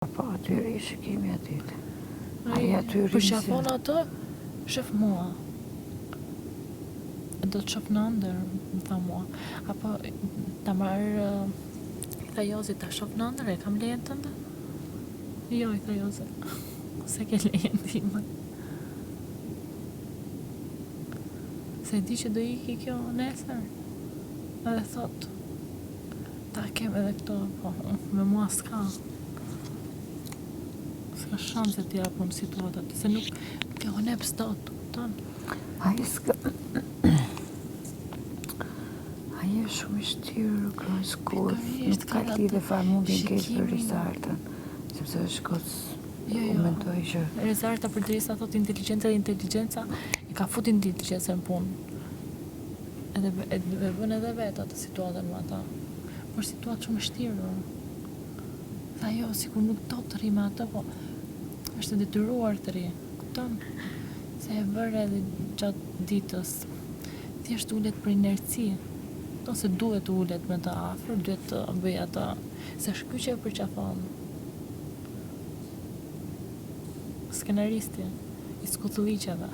Po atyre i shikimi atit. Ai aty Për shafon atë, shef mua. Do të shoh në ndër, më tha mua. Apo ta marr i tha Jozi, ta shoh në ndër, e kam lejen tënde? Jo, i tha Jozi. Se ke lejen time. Se di që do iki kjo nesër. Edhe thot, ta kem edhe këto, po, me mua s'ka. S'ka shanse t'ja pun situatat, se nuk kjo nep s'dot, kupton? Ai s'ka... Ai është shumë i shtirë, s'kur, nuk ka lidhe fare mundin keq për Rizartën, sepse është kos... Jo. Mendoj që... Rizarta përderisa thot inteligenca e ka fut inteligencën në punë. Edhe e bën edhe vetë atë situatën me ata. Por situatë shumë e shtirë. Tha jo, sikur nuk do të rri me atë, po është detyruar të rri. Kupton? Se e bërë edhe gjatë ditës. Thjesht ulet për inerci. Ose duhet ulet me të afër, duhet të bëj atë. Se është ky që e përqafon. Skenaristi i skuthulliqeve.